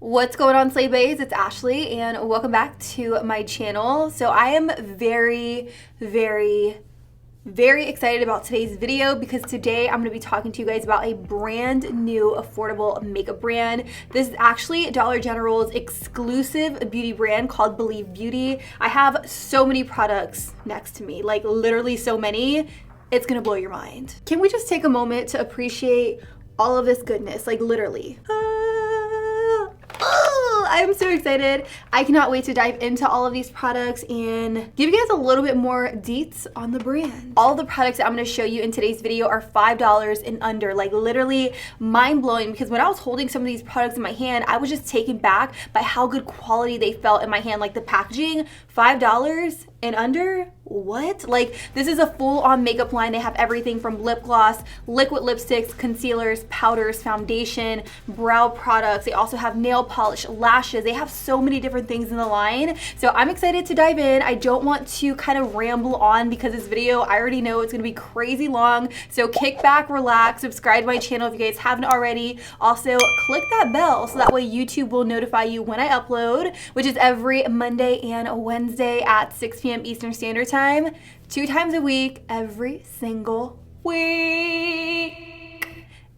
What's going on, Slay Baes? It's Ashley and welcome back to my channel. So I am very excited about today's video because today I'm going to be talking to you guys about a brand new affordable makeup brand. This is actually Dollar General's exclusive beauty brand called Believe Beauty. I have so many products next to me, like literally so many. It's going to blow your mind. Can we just take a moment to appreciate all of this goodness, like literally? I'm so excited. I cannot wait to dive into all of these products and give you guys a little bit more deets on the brand. All of the products that I'm going to show you in today's video are $5 and under, like literally mind-blowing, because when I was holding some of these products in my hand, I was just taken back by how good quality they felt in my hand. Like the packaging, $5 and under? What? Like, this is a full-on makeup line. They have everything from lip gloss, liquid lipsticks, concealers, powders, foundation, brow products. They also have nail polish, lashes. They have so many different things in the line. So I'm excited to dive in. I don't want to kind of ramble on because this video, I already know it's gonna be crazy long. So kick back, relax, subscribe to my channel if you guys haven't already. Also, click that bell so that way YouTube will notify you when I upload, which is every Monday and Wednesday at 6 p.m. Eastern Standard Time. 2 times a week, every single week.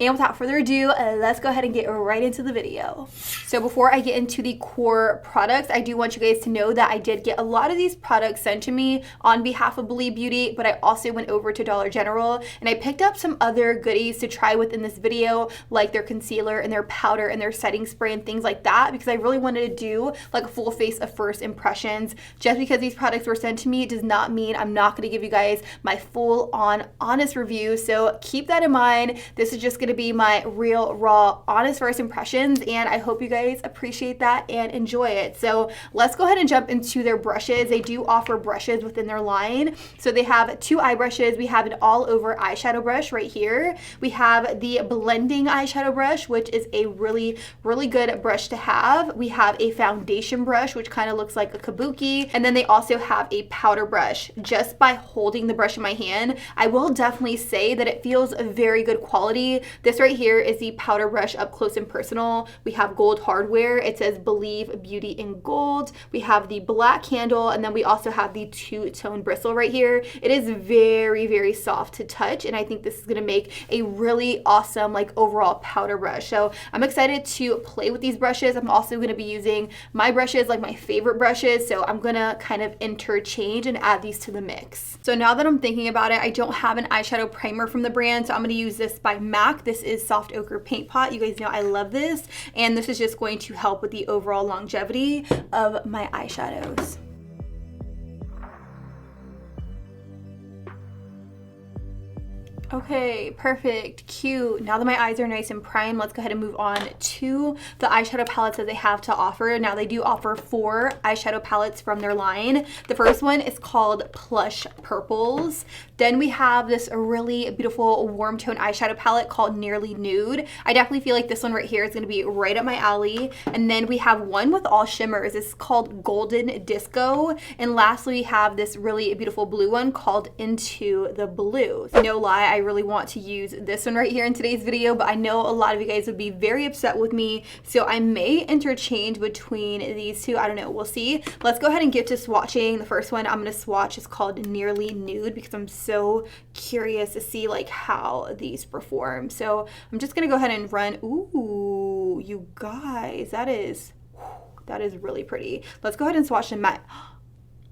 And without further ado, let's go ahead and get right into the video. So before I get into the core products, I do want you guys to know that I did get a lot of these products sent to me on behalf of Believe Beauty, but I also went over to Dollar General and I picked up some other goodies to try within this video, like their concealer and their powder and their setting spray and things like that, because I really wanted to do like a full face of first impressions. Just because these products were sent to me does not mean I'm not gonna give you guys my full on honest review. So keep that in mind. This is just gonna be my real, raw, honest first impressions, and I hope you guys appreciate that and enjoy it. So let's go ahead and jump into their brushes. They do offer brushes within their line. So they have 2 eye brushes. We have an all over eyeshadow brush right here. We have the blending eyeshadow brush, which is a really good brush to have. We have a foundation brush, which kind of looks like a kabuki. And then they also have a powder brush. Just by holding the brush in my hand, I will definitely say that it feels a very good quality. This right here is the powder brush up close and personal. We have gold hardware. It says Believe Beauty in gold. We have the black handle, and then we also have the 2-tone bristle right here. It is very soft to touch, and I think this is gonna make a really awesome like overall powder brush. So I'm excited to play with these brushes. I'm also gonna be using my brushes, like my favorite brushes, so I'm gonna kind of interchange and add these to the mix. So now that I'm thinking about it, I don't have an eyeshadow primer from the brand, so I'm gonna use this by MAC. This is Soft Ochre Paint Pot. You guys know I love this, and this is just going to help with the overall longevity of my eyeshadows. Okay, perfect, cute. Now that my eyes are nice and primed, let's go ahead and move on to the eyeshadow palettes that they have to offer. Now they do offer 4 eyeshadow palettes from their line. The first one is called Plush Purples. Then we have this really beautiful warm tone eyeshadow palette called Nearly Nude. I definitely feel like this one right here is gonna be right up my alley. And then we have one with all shimmers. It's called Golden Disco. And lastly, we have this really beautiful blue one called Into the Blue. No lie, I really want to use this one right here in today's video, but I know a lot of you guys would be very upset with me, so I may interchange between these two. I don't know, we'll see. Let's go ahead and get to swatching. The first one I'm gonna swatch is called Nearly Nude because I'm so curious to see like how these perform. So I'm just gonna go ahead and run. Ooh, you guys, that is really pretty. Let's go ahead and swatch the matte.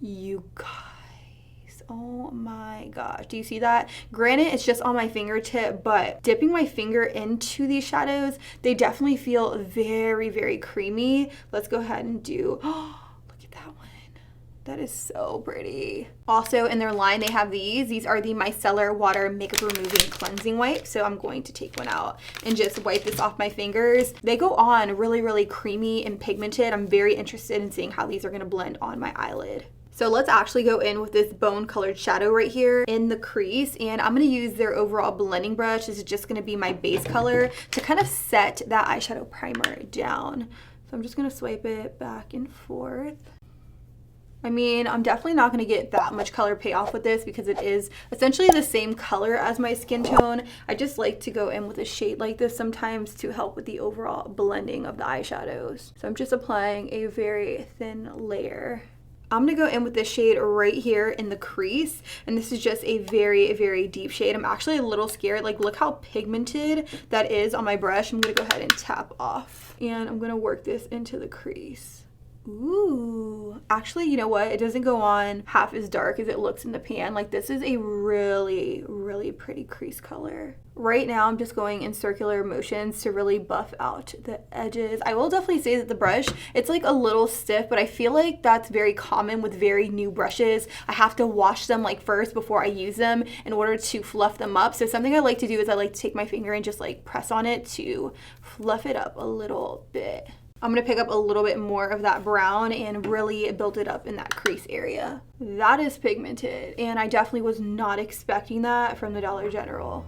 You guys, oh my gosh, do you see that? Granted, it's just on my fingertip, but dipping my finger into these shadows, they definitely feel very creamy. Let's go ahead and do, oh, look at that one. That is so pretty. Also in their line, they have these. These are the Micellar Water Makeup Removing Cleansing Wipes. So I'm going to take one out and just wipe this off my fingers. They go on really creamy and pigmented. I'm very interested in seeing how these are gonna blend on my eyelid. So let's actually go in with this bone colored shadow right here in the crease, and I'm gonna use their overall blending brush. This is just gonna be my base color to kind of set that eyeshadow primer down. So I'm just gonna swipe it back and forth. I mean, I'm definitely not going to get that much color payoff with this because it is essentially the same color as my skin tone. I just like to go in with a shade like this sometimes to help with the overall blending of the eyeshadows. So I'm just applying a very thin layer. I'm going to go in with this shade right here in the crease, and this is just a very, very deep shade. I'm actually a little scared. Like, look how pigmented that is on my brush. I'm going to go ahead and tap off, and I'm going to work this into the crease. Ooh, actually, you know what? It doesn't go on half as dark as it looks in the pan. Like, this is a really, really pretty crease color. Right now, I'm just going in circular motions to really buff out the edges. I will definitely say that the brush, it's like a little stiff, but I feel like that's very common with very new brushes. I have to wash them like first before I use them in order to fluff them up. So something I like to do is I like to take my finger and just like press on it to fluff it up a little bit. I'm going to pick up a little bit more of that brown and really build it up in that crease area. That is pigmented, and I definitely was not expecting that from the Dollar General.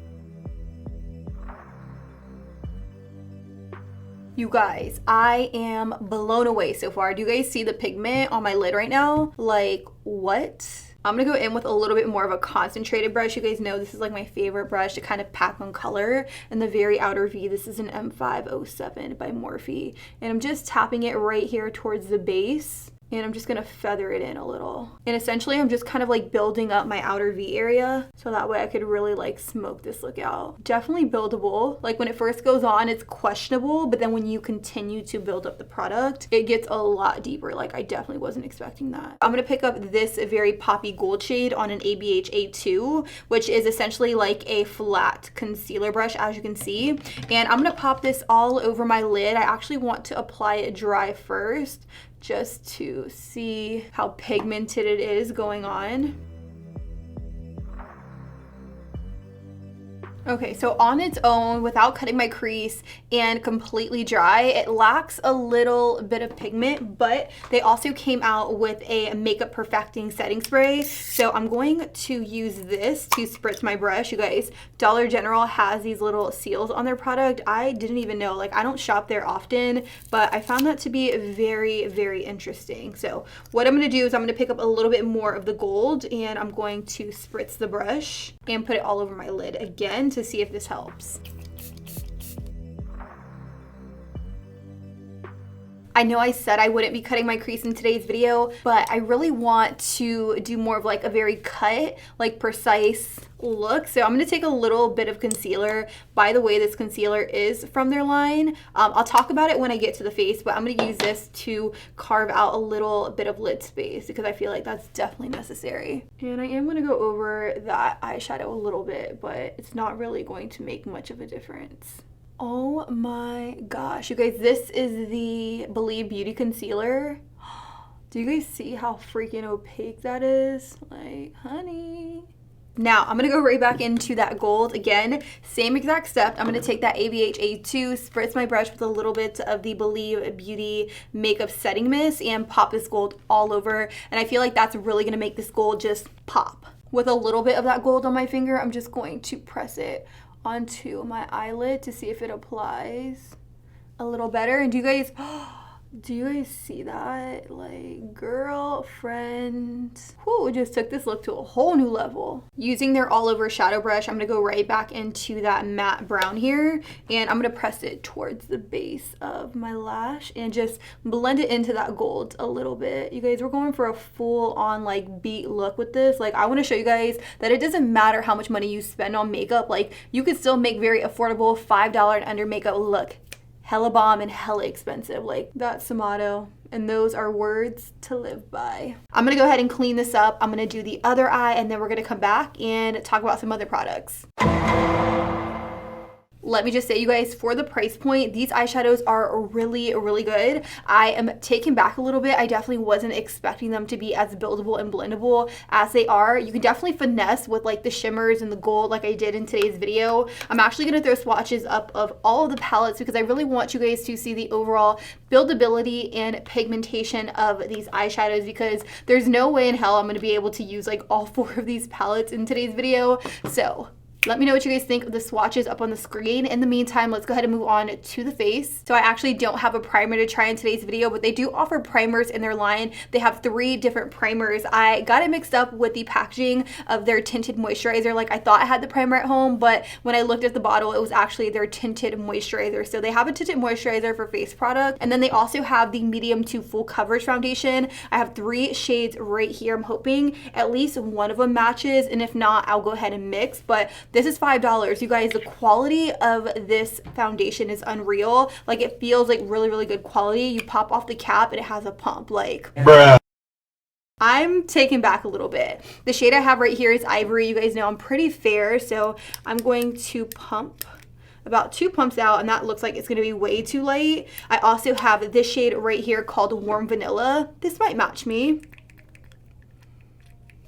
You guys, I am blown away so far. Do you guys see the pigment on my lid right now? Like, what? I'm gonna go in with a little bit more of a concentrated brush. You guys know this is like my favorite brush to kind of pack on color. In the very outer V, this is an M507 by Morphe. And I'm just tapping it right here towards the base. And I'm just gonna feather it in a little. And essentially I'm just kind of like building up my outer V area so that way I could really like smoke this look out. Definitely buildable. Like when it first goes on, it's questionable, but then when you continue to build up the product, it gets a lot deeper. Like I definitely wasn't expecting that. I'm gonna pick up this very poppy gold shade on an ABH A2, which is essentially like a flat concealer brush, as you can see. And I'm gonna pop this all over my lid. I actually want to apply it dry first, just to see how pigmented it is going on. Okay, so on its own, without cutting my crease and completely dry, it lacks a little bit of pigment, but they also came out with a makeup perfecting setting spray. So I'm going to use this to spritz my brush. You guys, Dollar General has these little seals on their product. I didn't even know, like I don't shop there often, but I found that to be very, very interesting. So what I'm gonna do is I'm gonna pick up a little bit more of the gold and I'm going to spritz the brush and put it all over my lid again to see if this helps. I know I said I wouldn't be cutting my crease in today's video, but I really want to do more of like a very cut, like precise look. So I'm going to take a little bit of concealer. By the way, this concealer is from their line. I'll talk about it when I get to the face, but I'm going to use this to carve out a little bit of lid space because I feel like that's definitely necessary. And I am going to go over that eyeshadow a little bit, but it's not really going to make much of a difference. Oh my gosh, you guys, this is the Believe Beauty Concealer. Do you guys see how freaking opaque that is? Like, honey. Now, I'm going to go right back into that gold. Again, same exact step. I'm going to take that ABH A2, spritz my brush with a little bit of the Believe Beauty Makeup Setting Mist, and pop this gold all over. And I feel like that's really going to make this gold just pop. With a little bit of that gold on my finger, I'm just going to press it onto my eyelid to see if it applies a little better. And do you guys see that? Like, girlfriend. Whew, it just took this look to a whole new level. Using their all over shadow brush, I'm gonna go right back into that matte brown here, and I'm gonna press it towards the base of my lash and just blend it into that gold a little bit. You guys, we're going for a full on like beat look with this. Like, I wanna show you guys that it doesn't matter how much money you spend on makeup. Like, you could still make very affordable $5 and under makeup look hella bomb and hella expensive. Like, that's the motto, and those are words to live by. I'm gonna go ahead and clean this up. I'm gonna do the other eye, and then we're gonna come back and talk about some other products. Let me just say, you guys, for the price point, these eyeshadows are really, really good. I am taken back a little bit. I definitely wasn't expecting them to be as buildable and blendable as they are. You can definitely finesse with like the shimmers and the gold like I did in today's video. I'm actually going to throw swatches up of all of the palettes because I really want you guys to see the overall buildability and pigmentation of these eyeshadows, because there's no way in hell I'm going to be able to use like all 4 of these palettes in today's video. So Let me know what you guys think of the swatches up on the screen. In the meantime, let's go ahead and move on to the face. So I actually don't have a primer to try in today's video, but they do offer primers in their line. They have 3 different primers. I got it mixed up with the packaging of their tinted moisturizer. Like, I thought I had the primer at home, but when I looked at the bottle, it was actually their tinted moisturizer. So they have a tinted moisturizer for face product, and then they also have the medium to full coverage foundation. I have 3 shades right here. I'm hoping at least one of them matches, and if not, I'll go ahead and mix. But this is $5. You guys, the quality of this foundation is unreal. Like, it feels like really good quality. You pop off the cap and it has a pump. Like, bruh. I'm taken back a little bit. The shade I have right here is Ivory. You guys know I'm pretty fair, so I'm going to pump about 2 pumps out, and that looks like it's going to be way too light. I also have this shade right here called Warm Vanilla. This might match me.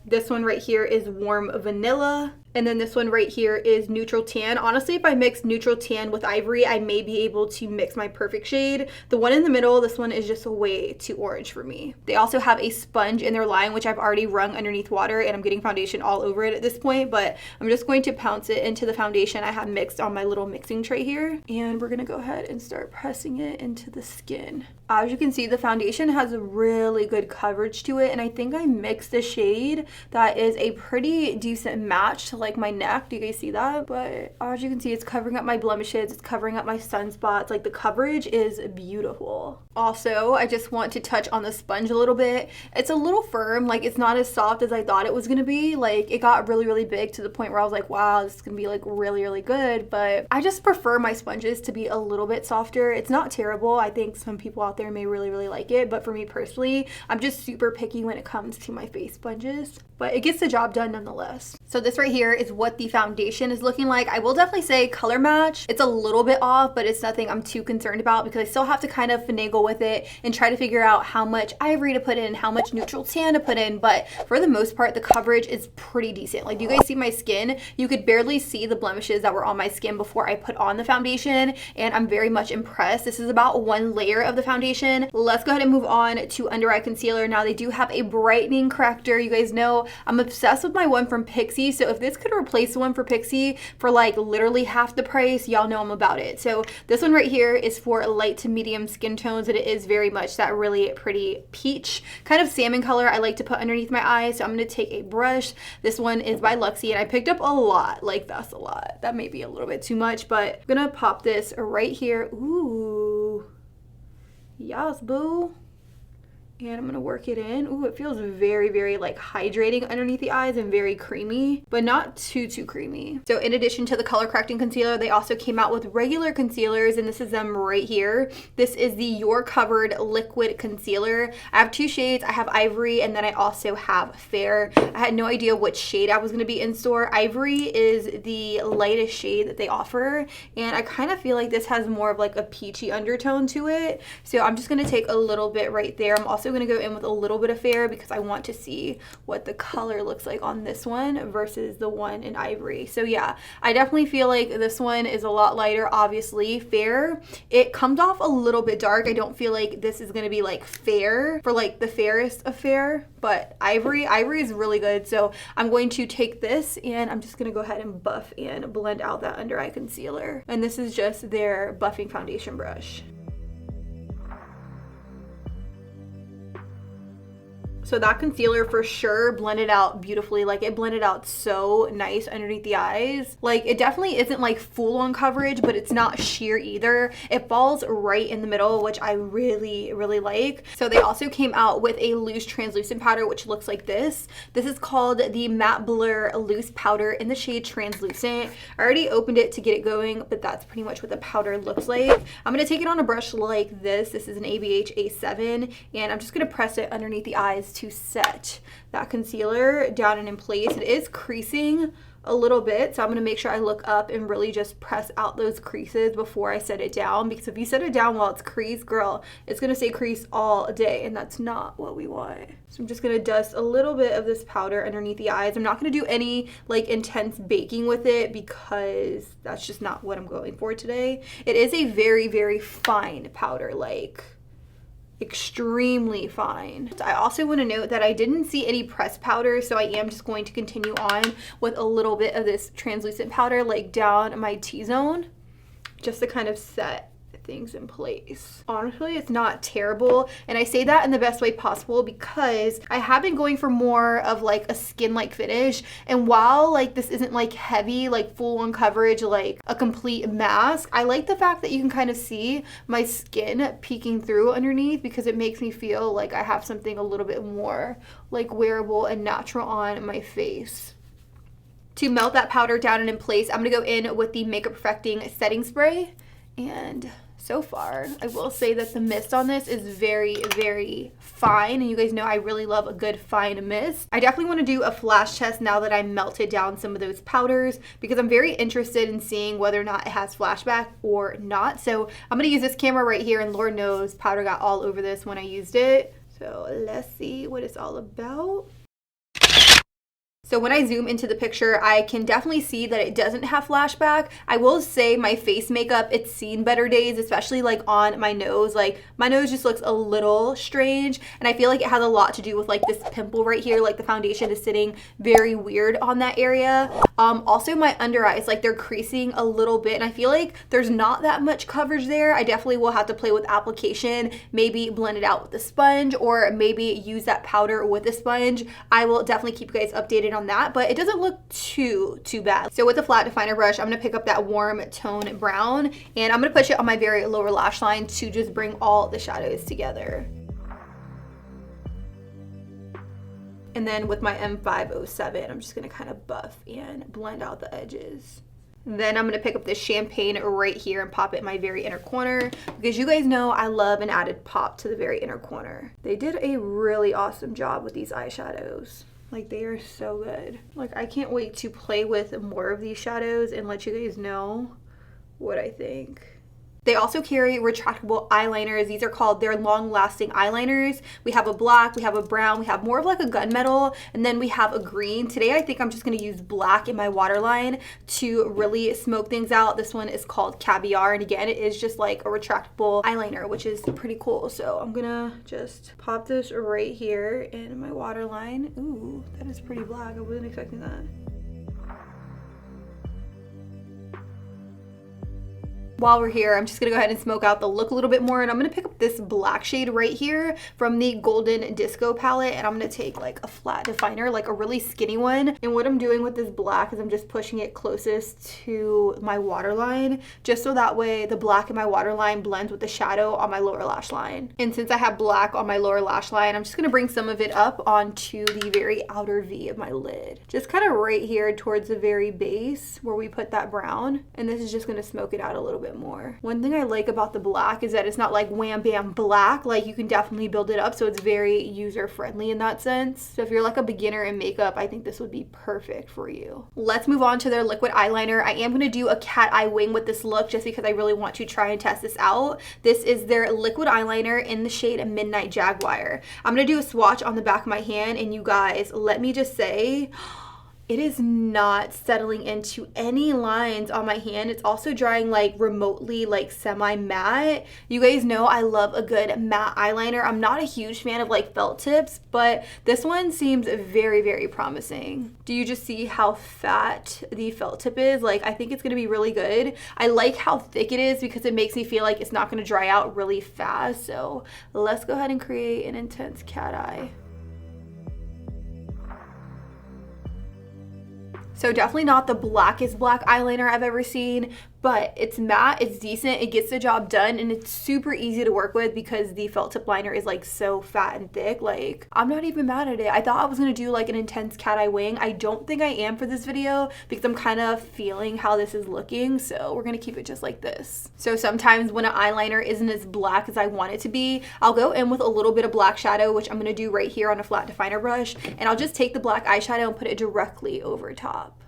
This one right here is Warm Vanilla. And then this one right here is Neutral Tan. Honestly, if I mix Neutral Tan with Ivory, I may be able to mix my perfect shade. The one in the middle, this one is just way too orange for me. They also have a sponge in their line, which I've already wrung underneath water, and I'm getting foundation all over it at this point, but I'm just going to pounce it into the foundation I have mixed on my little mixing tray here. And we're gonna go ahead and start pressing it into the skin. As you can see, the foundation has a really good coverage to it, and I think I mixed a shade that is a pretty decent match to like my neck. Do you guys see that? But as you can see, it's covering up my blemishes, it's covering up my sunspots. Like, the coverage is beautiful. Also, I just want to touch on the sponge a little bit. It's a little firm. Like, it's not as soft as I thought it was gonna be. Like, it got really big to the point where I was like, wow, this is gonna be like really good. But I just prefer my sponges to be a little bit softer. It's not terrible. I think some people out there may really like it, but for me personally, I'm just super picky when it comes to my face sponges, but it gets the job done nonetheless. So this right here is what the foundation is looking like. I will definitely say color match, it's a little bit off, but it's nothing I'm too concerned about because I still have to kind of finagle with it and try to figure out how much Ivory to put in, how much Neutral Tan to put in. But for the most part, the coverage is pretty decent. Like, do you guys see my skin? You could barely see the blemishes that were on my skin before I put on the foundation, and I'm very much impressed. This is about 1 layer of the foundation. Let's go ahead and move on to under eye concealer. Now, they do have a brightening corrector. You guys know I'm obsessed with my one from Pixi, so if this could replace the one for Pixi for like literally half the price, y'all know I'm about it. So this one right here is for light to medium skin tones, and it is very much that really pretty peach kind of salmon color I like to put underneath my eyes. So I'm going to take a brush. This one is by Luxie, and I picked up a lot. Like, that's a lot. That may be a little bit too much, but I'm going to pop this right here. Ooh. Yes, boo. And I'm gonna work it in. Ooh, it feels very like hydrating underneath the eyes and very creamy, but not too creamy. So in addition to the color correcting concealer, they also came out with regular concealers, and this is them right here. This is the You're Covered liquid concealer. I have 2 shades. I have Ivory, and then I also have Fair. I had no idea which shade I was gonna be in store. Ivory is the lightest shade that they offer, and I kind of feel like this has more of like a peachy undertone to it. So I'm just gonna take a little bit right there. I'm also going to go in with a little bit of Fair because I want to see what the color looks like on this one versus the one in Ivory. So yeah, I definitely feel like this one is a lot lighter. Obviously, Fair, it comes off a little bit dark. I don't feel like this is going to be like fair for like the fairest of fair, but Ivory is really good. So I'm going to take this and I'm just going to go ahead and buff and blend out that under eye concealer. And this is just their buffing foundation brush. So that concealer for sure blended out beautifully. Like, it blended out so nice underneath the eyes. Like, it definitely isn't like full on coverage, but it's not sheer either. It falls right in the middle, which I really like. So they also came out with a loose translucent powder, which looks like this. This is called the Matte Blur Loose Powder in the shade Translucent. I already opened it to get it going, but that's pretty much what the powder looks like. I'm gonna take it on a brush like this. This is an ABH A7, and I'm just gonna press it underneath the eyes to set that concealer down and in place. It is creasing a little bit, so I'm going to make sure I look up and really just press out those creases before I set it down, because if you set it down while it's creased, girl, it's going to stay creased all day, and that's not what we want. So I'm just going to dust a little bit of this powder underneath the eyes. I'm not going to do any like intense baking with it because that's just not what I'm going for today. It is a very fine powder. Like, extremely fine. I also want to note that I didn't see any pressed powder, so I am just going to continue on with a little bit of this translucent powder like down my T-zone just to kind of set things in place. Honestly, it's not terrible, and I say that in the best way possible because I have been going for more of like a skin-like finish, and while like this isn't like heavy, like full-on coverage, like a complete mask, I like the fact that you can kind of see my skin peeking through underneath because it makes me feel like I have something a little bit more like wearable and natural on my face. To melt that powder down and in place, I'm gonna go in with the Makeup Perfecting setting spray, and so far, I will say that the mist on this is very, very fine, and you guys know I really love a good fine mist. I definitely want to do a flash test now that I melted down some of those powders because I'm very interested in seeing whether or not it has flashback or not. So I'm going to use this camera right here, and Lord knows powder got all over this when I used it. So let's see what it's all about. So when I zoom into the picture, I can definitely see that it doesn't have flashback. I will say my face makeup, it's seen better days, especially like on my nose. Like my nose just looks a little strange, and I feel like it has a lot to do with like this pimple right here. Like the foundation is sitting very weird on that area. Also my under eyes, like they're creasing a little bit, and I feel like there's not that much coverage there. I definitely will have to play with application, maybe blend it out with a sponge, or maybe use that powder with a sponge. I will definitely keep you guys updated on that, but it doesn't look too bad. So with the flat definer brush, I'm gonna pick up that warm tone brown, and I'm gonna push it on my very lower lash line to just bring all the shadows together. And then with my M507, I'm just gonna kind of buff and blend out the edges. Then I'm gonna pick up this champagne right here and pop it in my very inner corner because you guys know I love an added pop to the very inner corner. They did a really awesome job with these eyeshadows. Like they are so good. Like I can't wait to play with more of these shadows and let you guys know what I think. They also carry retractable eyeliners. These are called, they're long-lasting eyeliners. We have a black, we have a brown, we have more of like a gunmetal, and then we have a green. Today I think I'm just gonna use black in my waterline to really smoke things out. This one is called Caviar, and again, it is just like a retractable eyeliner, which is pretty cool. So I'm gonna just pop this right here in my waterline. Ooh, that is pretty black. I wasn't expecting that. While we're here, I'm just gonna go ahead and smoke out the look a little bit more, and I'm gonna pick up this black shade right here from the Golden Disco palette, and I'm gonna take like a flat definer, like a really skinny one. And what I'm doing with this black is I'm just pushing it closest to my waterline, just so that way the black in my waterline blends with the shadow on my lower lash line. And since I have black on my lower lash line, I'm just gonna bring some of it up onto the very outer V of my lid. Just kind of right here towards the very base where we put that brown, and this is just gonna smoke it out a little bit more. One thing I like about the black is that it's not like wham bam black. Like you can definitely build it up, so it's very user friendly in that sense. So if you're like a beginner in makeup, I think this would be perfect for you. Let's move on to their liquid eyeliner. I am going to do a cat eye wing with this look just because I really want to try and test this out. This is their liquid eyeliner in the shade Midnight Jaguar. I'm going to do a swatch on the back of my hand, and you guys, let me just say, it is not settling into any lines on my hand. It's also drying like remotely, like semi-matte. You guys know I love a good matte eyeliner. I'm not a huge fan of like felt tips, but this one seems very, very promising. Do you just see how fat the felt tip is? Like I think it's gonna be really good. I like how thick it is because it makes me feel like it's not gonna dry out really fast. So let's go ahead and create an intense cat eye. So definitely not the blackest black eyeliner I've ever seen, but it's matte, it's decent, it gets the job done, and it's super easy to work with because the felt tip liner is like so fat and thick. Like I'm not even mad at it. I thought I was gonna do like an intense cat eye wing. I don't think I am for this video because I'm kind of feeling how this is looking, so we're gonna keep it just like this. So sometimes when an eyeliner isn't as black as I want it to be, I'll go in with a little bit of black shadow, which I'm gonna do right here on a flat definer brush, and I'll just take the black eyeshadow and put it directly over top.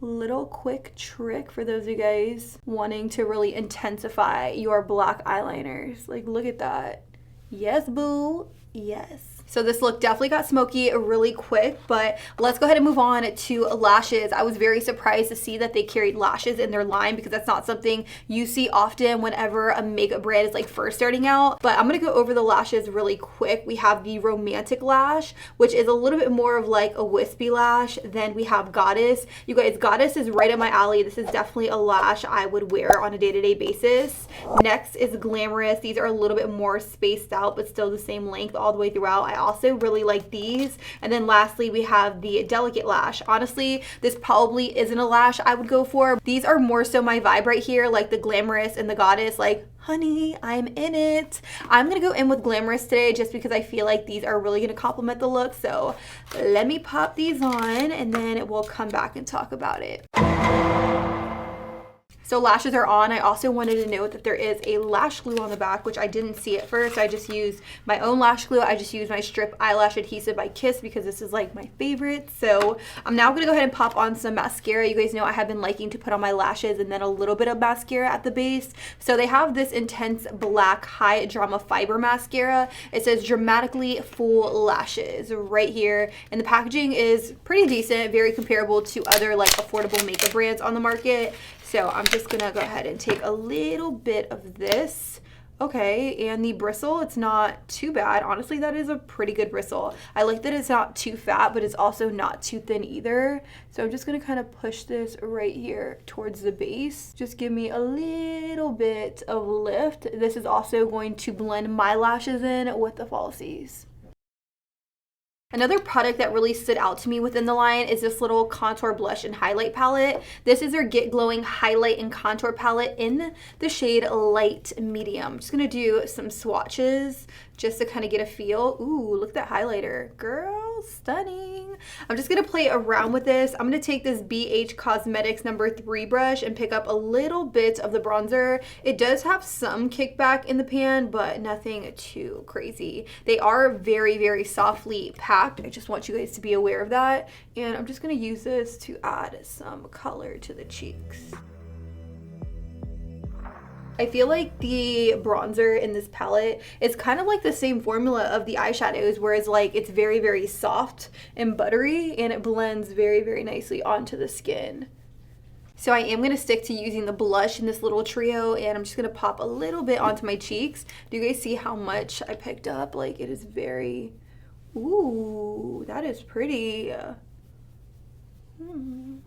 Little quick trick for those of you guys wanting to really intensify your black eyeliners. Like look at that. Yes, boo. Yes. So this look definitely got smoky really quick, but let's go ahead and move on to lashes. I was very surprised to see that they carried lashes in their line because that's not something you see often whenever a makeup brand is like first starting out. But I'm gonna go over the lashes really quick. We have the Romantic Lash, which is a little bit more of like a wispy lash. Then we have Goddess. You guys, Goddess is right up my alley. This is definitely a lash I would wear on a day-to-day basis. Next is Glamorous. These are a little bit more spaced out, but still the same length all the way throughout. I also really like these. And then lastly, we have the Delicate Lash. Honestly, this probably isn't a lash I would go for. These are more so my vibe right here, like the Glamorous and the Goddess, like, honey, I'm in it. I'm gonna go in with Glamorous today just because I feel like these are really gonna complement the look. So let me pop these on and then we'll come back and talk about it. So lashes are on. I also wanted to note that there is a lash glue on the back, which I didn't see at first. I just used my own lash glue. I just used my Strip Eyelash Adhesive by Kiss because this is like my favorite. So I'm now gonna go ahead and pop on some mascara. You guys know I have been liking to put on my lashes and then a little bit of mascara at the base. So they have this intense black high drama fiber mascara. It says dramatically full lashes right here. And the packaging is pretty decent, very comparable to other like affordable makeup brands on the market. So I'm just gonna go ahead and take a little bit of this. Okay, and the bristle, it's not too bad. Honestly, that is a pretty good bristle. I like that it's not too fat, but it's also not too thin either. So I'm just gonna kind of push this right here towards the base. Just give me a little bit of lift. This is also going to blend my lashes in with the falsies. Another product that really stood out to me within the line is this little contour blush and highlight palette. This is their Get Glowing Highlight and Contour Palette in the shade Light Medium. I'm just gonna do some swatches just to kind of get a feel. Ooh, look at that highlighter. Girl, stunning. I'm just gonna play around with this. I'm gonna take this BH Cosmetics number 3 brush and pick up a little bit of the bronzer. It does have some kickback in the pan, but nothing too crazy. They are very, very softly packed. I just want you guys to be aware of that. And I'm just gonna use this to add some color to the cheeks. I feel like the bronzer in this palette is kind of like the same formula of the eyeshadows, whereas like it's very, very soft and buttery and it blends very, very nicely onto the skin. So I am going to stick to using the blush in this little trio and I'm just going to pop a little bit onto my cheeks. Do you guys see how much I picked up? Like it is very, ooh, that is pretty.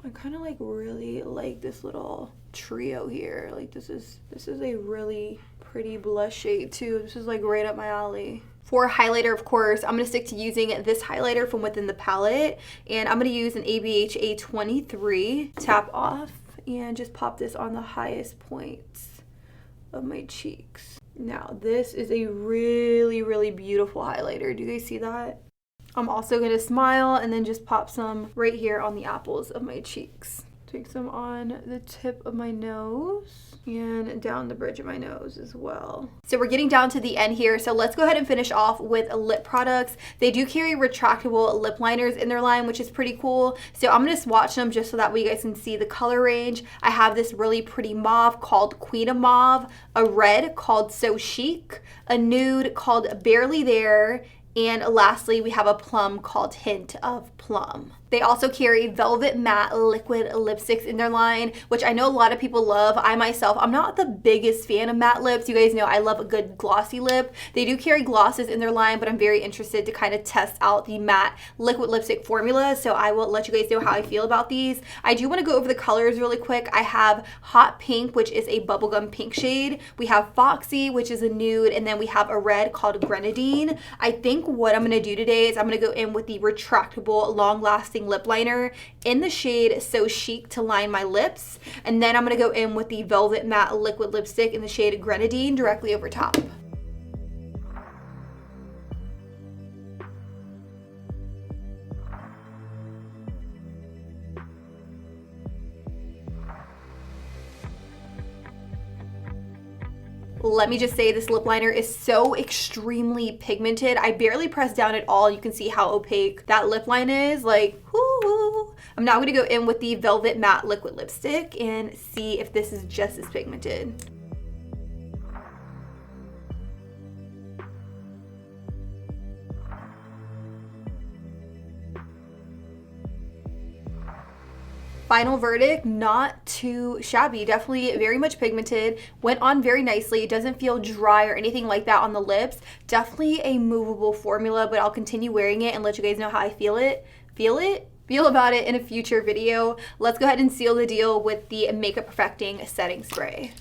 I kind of like really like this little trio here. Like this is a really pretty blush shade too. This is like right up my alley. For highlighter, of course, I'm going to stick to using this highlighter from within the palette and I'm going to use an ABH A23. Tap off and just pop this on the highest points of my cheeks. Now this is a really, really beautiful highlighter. Do you guys see that? I'm also gonna smile and then just pop some right here on the apples of my cheeks. Take some on the tip of my nose and down the bridge of my nose as well. So we're getting down to the end here. So let's go ahead and finish off with lip products. They do carry retractable lip liners in their line, which is pretty cool. So I'm gonna swatch them just so that way you guys can see the color range. I have this really pretty mauve called Queen of Mauve, a red called So Chic, a nude called Barely There, and lastly, we have a plum called Hint of Plum. They also carry Velvet Matte liquid lipsticks in their line, which I know a lot of people love. I myself, I'm not the biggest fan of matte lips. You guys know I love a good glossy lip. They do carry glosses in their line, but I'm very interested to kind of test out the matte liquid lipstick formula. So I will let you guys know how I feel about these. I do want to go over the colors really quick. I have Hot Pink, which is a bubblegum pink shade. We have Foxy, which is a nude, and then we have a red called Grenadine. I think what I'm going to do today is I'm going to go in with the retractable, long-lasting lip liner in the shade So Chic to line my lips, and then I'm going to go in with the Velvet Matte liquid lipstick in the shade Grenadine directly over top. Let me just say this lip liner is so extremely pigmented. I barely pressed down at all. You can see how opaque that lip line is. Like, whoo. I'm now going to go in with the Velvet Matte liquid lipstick and see if this is just as pigmented. Final verdict, not too shabby. Definitely very much pigmented. Went on very nicely. It doesn't feel dry or anything like that on the lips. Definitely a movable formula, but I'll continue wearing it and let you guys know how I feel about it in a future video. Let's go ahead and seal the deal with the Makeup Perfecting Setting Spray.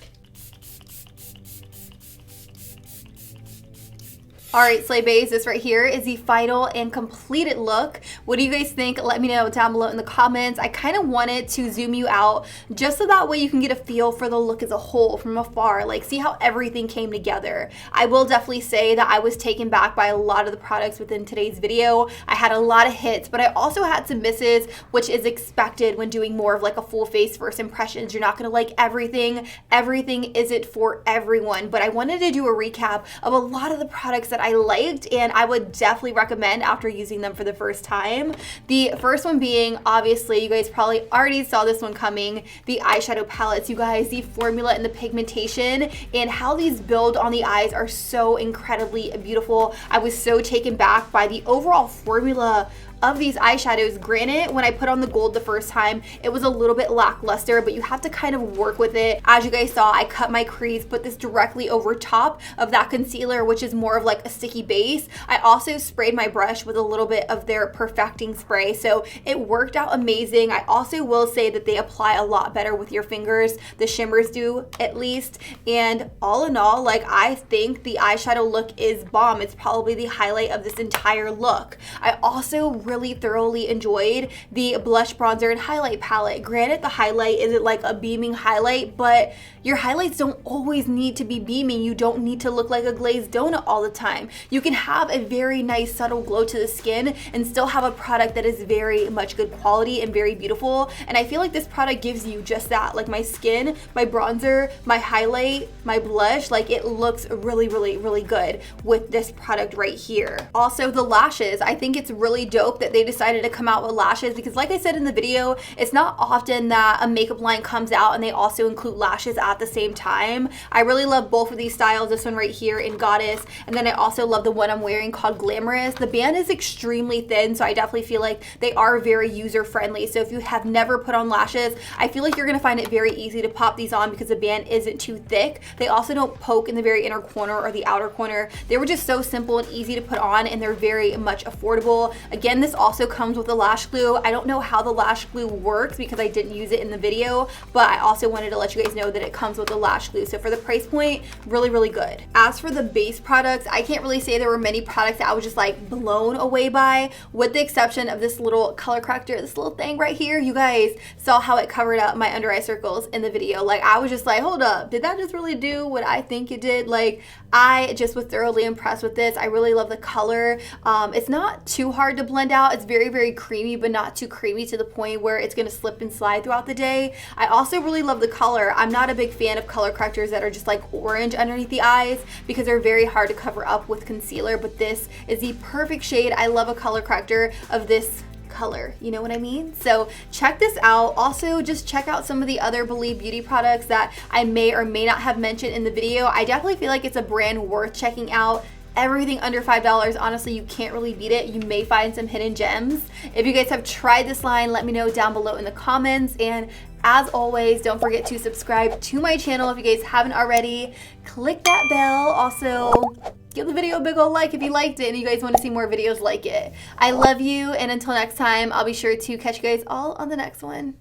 All right, Slay Baes, this right here is the final and completed look. What do you guys think? Let me know down below in the comments. I kind of wanted to zoom you out just so that way you can get a feel for the look as a whole from afar, like see how everything came together. I will definitely say that I was taken back by a lot of the products within today's video. I had a lot of hits, but I also had some misses, which is expected when doing more of like a full face first impressions. You're not gonna like everything. Everything isn't for everyone, but I wanted to do a recap of a lot of the products that I liked and I would definitely recommend after using them for the first time. The first one being, obviously, you guys probably already saw this one coming, the eyeshadow palettes. You guys, the formula and the pigmentation and how these build on the eyes are so incredibly beautiful. I was so taken back by the overall formula of these eyeshadows. Granted, when I put on the gold the first time, it was a little bit lackluster, but you have to kind of work with it. As you guys saw, I cut my crease, put this directly over top of that concealer, which is more of like a sticky base. I also sprayed my brush with a little bit of their perfecting spray, so it worked out amazing. I also will say that they apply a lot better with your fingers. The shimmers do, at least. And all in all, like, I think the eyeshadow look is bomb. It's probably the highlight of this entire look. I also really thoroughly enjoyed the blush, bronzer, and highlight palette. Granted, the highlight isn't like a beaming highlight, but your highlights don't always need to be beaming. You don't need to look like a glazed donut all the time. You can have a very nice subtle glow to the skin and still have a product that is very much good quality and very beautiful. And I feel like this product gives you just that. Like my skin, my bronzer, my highlight, my blush, like it looks really, really, really good with this product right here. Also, the lashes. I think it's really dope that they decided to come out with lashes because, like I said in the video, it's not often that a makeup line comes out and they also include lashes at the same time. I really love both of these styles, this one right here in Goddess, and then I also love the one I'm wearing called Glamorous. The band is extremely thin, so I definitely feel like they are very user friendly. So if you have never put on lashes, I feel like you're gonna find it very easy to pop these on because the band isn't too thick. They also don't poke in the very inner corner or the outer corner. They were just so simple and easy to put on, and they're very much affordable. Again, this also comes with a lash glue. I don't know how the lash glue works because I didn't use it in the video, but I also wanted to let you guys know that it comes with a lash glue. So for the price point, really, really good. As for the base products, I can't really say there were many products that I was just like blown away by, with the exception of this little color corrector, this little thing right here. You guys saw how it covered up my under eye circles in the video. Like, I was just like, hold up, did that just really do what I think it did? Like, I just was thoroughly impressed with this. I really love the color. It's not too hard to blend out. It's very, very creamy, but not too creamy to the point where it's gonna slip and slide throughout the day. I also really love the color. I'm not a big fan of color correctors that are just like orange underneath the eyes because they're very hard to cover up with concealer, but this is the perfect shade. I love a color corrector of this color, you know what I mean? So check this out. Also, just check out some of the other Believe Beauty products that I may or may not have mentioned in the video. I definitely feel like it's a brand worth checking out. Everything under $5, honestly, you can't really beat it. You may find some hidden gems. If you guys have tried this line, let me know down below in the comments. And as always, don't forget to subscribe to my channel if you guys haven't already. Click that bell. Also, give the video a big ol' like if you liked it and you guys want to see more videos like it. I love you, and until next time, I'll be sure to catch you guys all on the next one.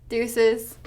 Deuces.